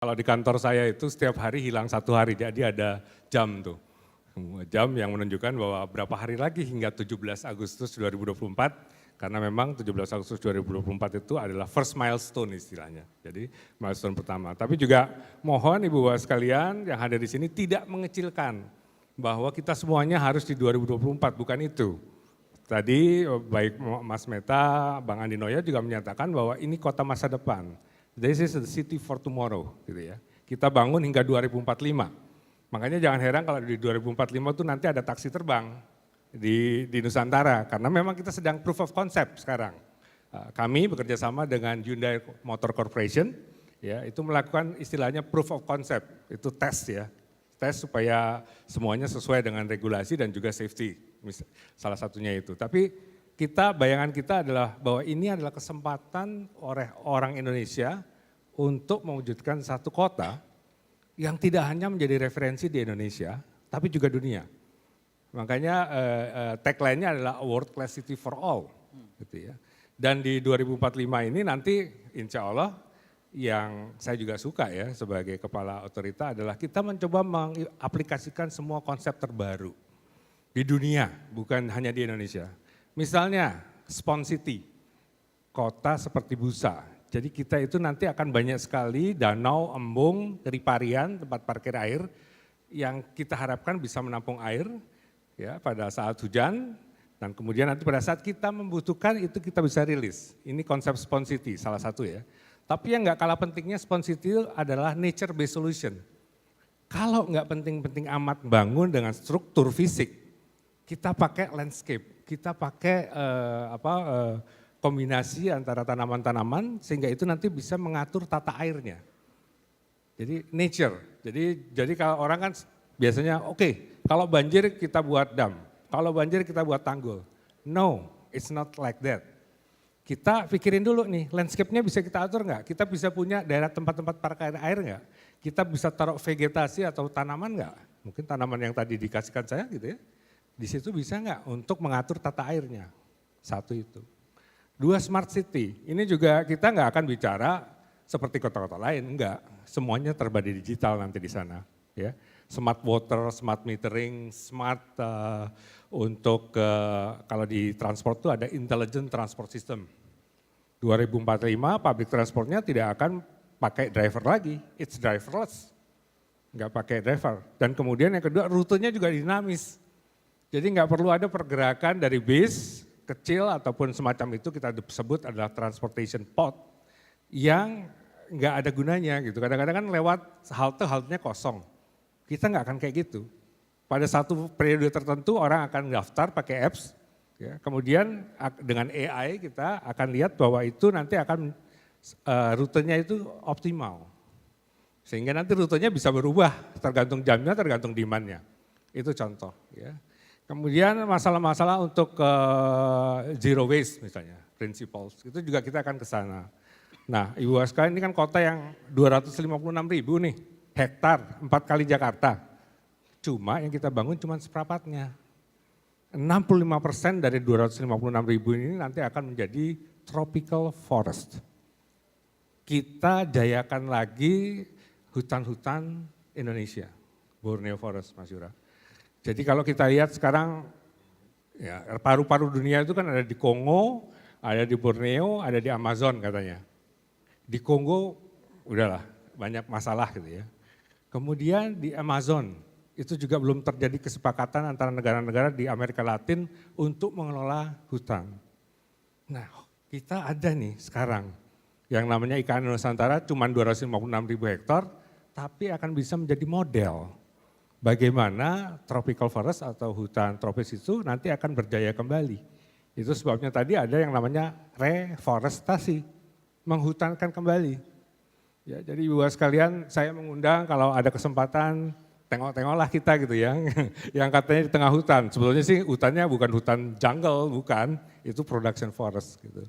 Kalau di kantor saya itu setiap hari hilang 1 hari, jadi ada jam tuh. Jam yang menunjukkan bahwa berapa hari lagi hingga 17 Agustus 2024, karena memang 17 Agustus 2024 itu adalah first milestone istilahnya. Jadi milestone pertama. Tapi juga mohon Ibu Bapak sekalian yang hadir di sini tidak mengecilkan bahwa kita semuanya harus di 2024, bukan itu. Tadi baik Mas Meta, Bang Andi Noya juga menyatakan bahwa ini kota masa depan. This is the city for tomorrow, gitu ya. Kita bangun hingga 2045. Makanya jangan heran kalau di 2045 itu nanti ada taksi terbang di Nusantara, karena memang kita sedang proof of concept sekarang. Kami bekerja sama dengan Hyundai Motor Corporation, ya itu melakukan istilahnya proof of concept, itu tes ya. Tes supaya semuanya sesuai dengan regulasi dan juga safety, salah satunya itu. Tapi bayangan kita adalah bahwa ini adalah kesempatan oleh orang Indonesia untuk mewujudkan satu kota yang tidak hanya menjadi referensi di Indonesia, tapi juga dunia. Makanya tagline-nya adalah a world class city for all. Gitu ya. Dan di 2045 ini nanti insya Allah yang saya juga suka ya sebagai kepala otorita adalah kita mencoba mengaplikasikan semua konsep terbaru di dunia, bukan hanya di Indonesia. Misalnya Spawn City, kota seperti busa. Jadi kita itu nanti akan banyak sekali danau, embung, riparian, tempat parkir air yang kita harapkan bisa menampung air ya pada saat hujan dan kemudian nanti pada saat kita membutuhkan itu kita bisa rilis. Ini konsep Spawn City salah satu ya. Tapi yang nggak kalah pentingnya Spawn City adalah nature based solution. Kalau nggak penting-penting amat bangun dengan struktur fisik, kita pakai landscape, kita pakai kombinasi antara tanaman-tanaman sehingga itu nanti bisa mengatur tata airnya. Jadi nature, jadi kalau orang kan biasanya oke, kalau banjir kita buat dam, kalau banjir kita buat tanggul. No, it's not like that. Kita pikirin dulu nih, landscape-nya bisa kita atur nggak? Kita bisa punya daerah tempat-tempat parkir air nggak? Kita bisa taruh vegetasi atau tanaman nggak? Mungkin tanaman yang tadi dikasihkan saya gitu ya. Di situ bisa nggak untuk mengatur tata airnya? Satu itu. 2 smart city, ini juga kita nggak akan bicara seperti kota-kota lain, enggak. Semuanya terbagi digital nanti di sana. Ya. Smart water, smart metering, smart untuk kalau di transport itu ada intelligent transport system. 2045 public transportnya tidak akan pakai driver lagi, it's driverless. Nggak pakai driver. Dan kemudian yang kedua rutenya juga dinamis. Jadi nggak perlu ada pergerakan dari base kecil ataupun semacam itu kita sebut adalah transportation pod yang nggak ada gunanya gitu. Kadang-kadang kan lewat halte-haltenya kosong. Kita nggak akan kayak gitu. Pada satu periode tertentu orang akan daftar pakai apps, ya. Kemudian dengan AI kita akan lihat bahwa itu nanti akan rutenya itu optimal. Sehingga nanti rutenya bisa berubah tergantung jamnya, tergantung demand-nya. Itu contoh ya. Kemudian masalah-masalah untuk zero waste misalnya, principles, itu juga kita akan ke sana. Nah Ibu Bapak sekalian ini kan kota yang 256.000 nih hektar, 4 kali Jakarta. Cuma yang kita bangun cuma seperempatnya. 65% dari 256.000 ini nanti akan menjadi tropical forest. Kita jayakan lagi hutan-hutan Indonesia, Borneo Forest Mas Yura. Jadi kalau kita lihat sekarang, ya paru-paru dunia itu kan ada di Kongo, ada di Borneo, ada di Amazon katanya. Di Kongo udahlah banyak masalah gitu ya. Kemudian di Amazon itu juga belum terjadi kesepakatan antara negara-negara di Amerika Latin untuk mengelola hutan. Nah kita ada nih sekarang yang namanya IKN Nusantara cuma 256.000 hektar, tapi akan bisa menjadi model. Bagaimana tropical forest atau hutan tropis itu nanti akan berjaya kembali. Itu sebabnya tadi ada yang namanya reforestasi, menghutankan kembali. Ya, jadi Ibu Bapak sekalian saya mengundang kalau ada kesempatan tengok-tengoklah kita gitu ya, yang katanya di tengah hutan. Sebetulnya sih hutannya bukan hutan jungle, bukan, itu production forest gitu.